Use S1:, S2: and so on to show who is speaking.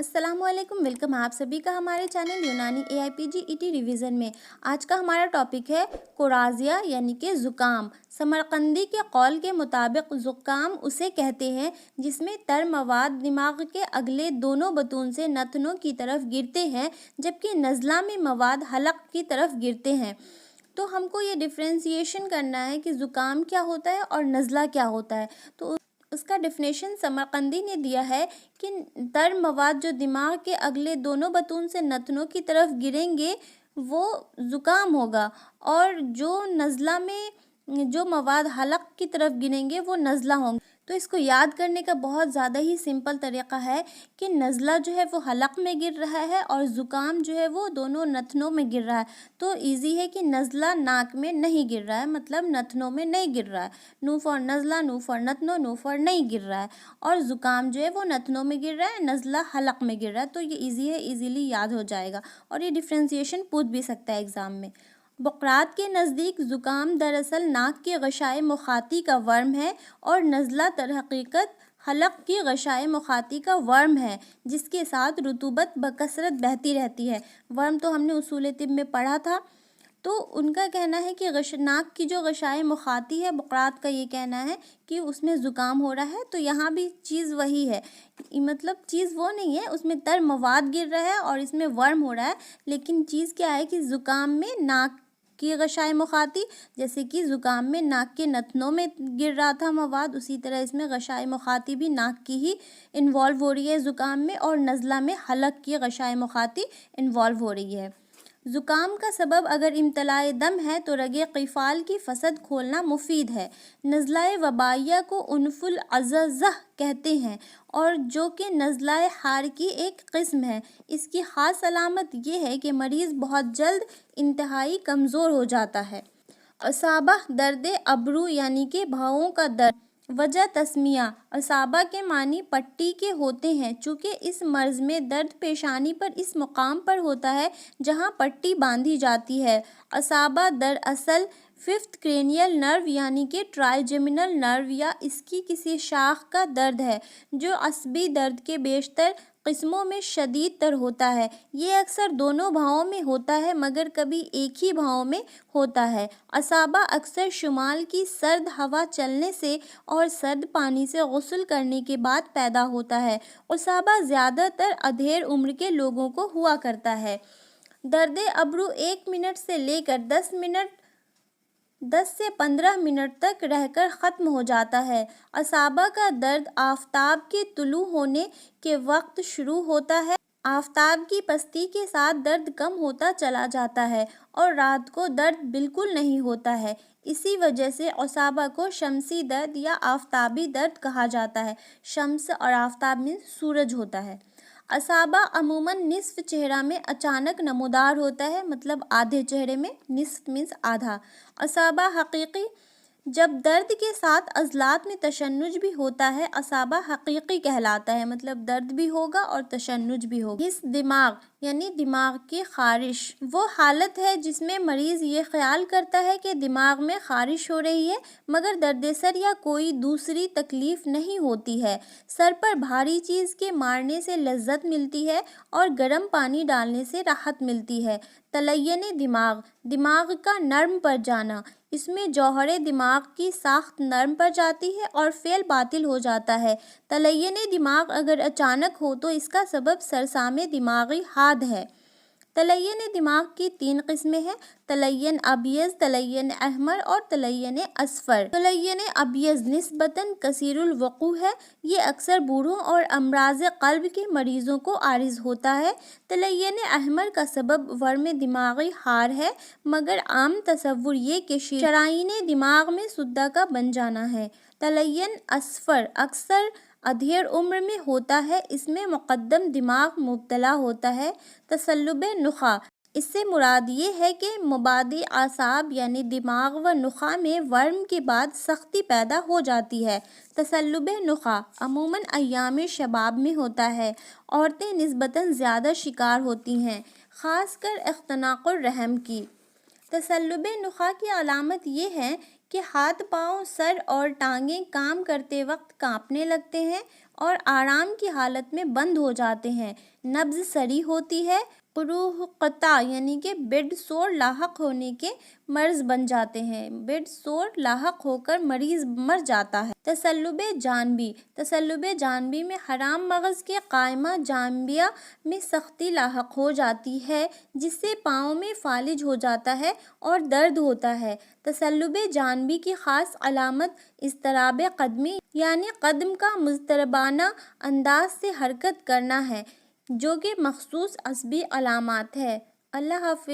S1: अस्सलाम वालेकुम, वेलकम आप सभी का हमारे चैनल यूनानी AIPG रिवीजन में। आज का हमारा टॉपिक है कोराजिया यानी कि ज़ुकाम। समरकंदी के कौल के मुताबिक ज़ुकाम उसे कहते हैं जिसमें तर मवाद दिमाग के अगले दोनों बतून से नथनों की तरफ गिरते हैं, जबकि नज़ला में मवाद हलक की तरफ गिरते हैं। तो हमको ये डिफ्रेंशिएशन करना है कि ज़ुकाम क्या होता है और नज़ला क्या होता है। तो उसका डेफिनेशन समरकंदी ने दिया है कि तर मवाद जो दिमाग के अगले दोनों बतून से नथनों की तरफ गिरेंगे वो ज़ुकाम होगा, और जो नज़ला में जो मवाद हलक की तरफ गिरेंगे वो नज़ला होंगे। तो इसको याद करने का बहुत ज़्यादा ही सिंपल तरीक़ा है कि नज़ला जो है वो हलक में गिर रहा है और ज़ुकाम जो है वो दोनों नथनों में गिर रहा है। तो इजी है कि नज़ला नाक में नहीं गिर रहा है, मतलब नथनों में नहीं गिर रहा है। नू फॉर नज़ला, नू फॉर नथनों, नू फॉर नहीं गिर रहा है। और ज़ुकाम जो है वो नथनों में गिर रहा है, नज़ला हलक में गिर रहा है। तो ये ईजी है, ईजीली याद हो जाएगा और ये डिफ्रेंशिएशन पूछ भी सकता है एग्ज़ाम में। बुक़रात के नज़दीक ज़ुकाम दरअसल नाक की गशाए मुखाती का वर्म है और नज़ला दरहकीकत हलक की गशाए मुखाती का वर्म है, जिसके साथ रुतूबत बकसरत बहती रहती है। वर्म तो हमने उसूल तिब में पढ़ा था। तो उनका कहना है कि नाक की जो गशाए मुखाती है, बुक़रात का ये कहना है कि उसमें ज़ुकाम हो रहा है। तो यहाँ भी चीज़ वही है, मतलब चीज़ वो नहीं है, उसमें तर मवाद गिर रहा है और इसमें वर्म हो रहा है। लेकिन चीज़ क्या है कि ज़ुकाम में नाक की गशाए मुखाती, जैसे कि ज़ुकाम में नाक के नथनों में गिर रहा था मवाद, उसी तरह इसमें गशाए मुखाती भी नाक की ही इन्वॉल्व हो रही है ज़ुकाम में, और नज़ला में हलक की गशाए मुखाती इन्वॉल्व हो रही है। ज़ुकाम का सबब अगर इम्तलाए दम है तो रगे क़िफ़ाल की फसद खोलना मुफीद है। नज़लाए वबाइया को उनफुल अज़ज़ह कहते हैं, और जो कि नज़लाए हार की एक किस्म है। इसकी ख़ास अलामत ये है कि मरीज़ बहुत जल्द इंतहाई कमज़ोर हो जाता है। असाबा दर्द अबरू यानी कि भावों का दर्द। वजह तस्मिया। असाबा के मानी पट्टी के होते हैं, चूँकि इस मर्ज़ में दर्द पेशानी पर इस मुकाम पर होता है जहाँ पट्टी बांधी जाती है। असाबा दरअसल फिफ्थ क्रेनियल नर्व यानी कि ट्राइजेमिनल नर्व या इसकी किसी शाख का दर्द है, जो असबी दर्द के बेशतर किस्मों में शदीद तर होता है। ये अक्सर दोनों भावों में होता है, मगर कभी एक ही भाव में होता है। असाबा अक्सर शुमाल की सर्द हवा चलने से और सर्द पानी से गुस्ल करने के बाद पैदा होता है। असाबा ज़्यादातर अधेड़ उम्र के लोगों को हुआ करता है। दर्द अबरू 1 मिनट से लेकर 10 से 15 मिनट तक रहकर ख़त्म हो जाता है। असाबा का दर्द आफ़ताब के तुलू होने के वक्त शुरू होता है। आफ़ताब की पस्ती के साथ दर्द कम होता चला जाता है और रात को दर्द बिल्कुल नहीं होता है। इसी वजह से असाबा को शम्सी दर्द या आफ़ताबी दर्द कहा जाता है। शम्स और आफ़ताब में सूरज होता है। असाबा अमूमन निस्फ चेहरा में अचानक नमूदार होता है, मतलब आधे चेहरे में, निस्फ मीन्स आधा। असाबा हकीकी जब दर्द के साथ अज़लात में तशन्नुज भी होता है, असाबा हकीकी कहलाता है, मतलब दर्द भी होगा और तशन्नुज भी होगा। इस दिमाग यानी दिमाग की खारिश वो हालत है जिसमें मरीज़ ये ख्याल करता है कि दिमाग में खारिश हो रही है, मगर दर्द सर या कोई दूसरी तकलीफ़ नहीं होती है। सर पर भारी चीज़ के मारने से लज्जत मिलती है और गर्म पानी डालने से राहत मिलती है। तलय्यन दिमाग, दिमाग का नर्म पर जाना। इसमें जौहरे दिमाग की साख्त नर्म पर जाती है और फेल बातिल हो जाता है। तलय्यन दिमाग अगर अचानक हो तो इसका सबब सरसामे दिमागी हाद है। तलय्यन दिमाग की 3 किस्में हैं: तलय्यन अबियज़, तलय्यन अहमर और तलय्यन असफ़र। तलय्यन अबियज़ निस्बतन कसीरुल वक़ू है। ये अक्सर बूढ़ों और अमराज़ क़ल्ब के मरीज़ों को आरिज़ होता है। तलय्यन अहमर का सबब वर्म दिमागी हार है, मगर आम तसव्वुर ये कि शरायीन दिमाग में सुद्दा का बन जाना है। तलय्यन असफ़र अक्सर अधेड़ उम्र में होता है। इसमें मुक़द्दम दिमाग मुब्तला होता है। तसल्लुब नुख़ा, इससे मुराद ये है कि मुबादी आसाब यानी दिमाग व नुख़ा में वर्म के बाद सख्ती पैदा हो जाती है। तसल्लुब नुख़ा अमूमन अय्याम शबाब में होता है। औरतें निस्बतन ज़्यादा शिकार होती हैं, ख़ासकर इख्तनाक़ुर रहम की। तसल्लुब नुख़ा की अलामत ये है कि हाथ पाँव, सर और टांगें काम करते वक्त कांपने लगते हैं اور آرام کی حالت میں بند ہو جاتے ہیں۔ نبض سری ہوتی ہے۔ قروح قطع یعنی کہ بیڈ سور لاحق ہونے کے مرض بن جاتے ہیں، بیڈ سور لاحق ہو کر مریض مر جاتا ہے۔ تصلب جانبی، تصلب جانبی میں حرام مغز کے قائمہ جانبیہ میں سختی لاحق ہو جاتی ہے، جس سے پاؤں میں فالج ہو جاتا ہے اور درد ہوتا ہے۔ تصلب جانبی کی خاص علامت اضطراب قدمی یعنی قدم کا مضطربانہ انداز سے حرکت کرنا ہے، جو کہ مخصوص عصبی علامات ہے۔ اللہ حافظ۔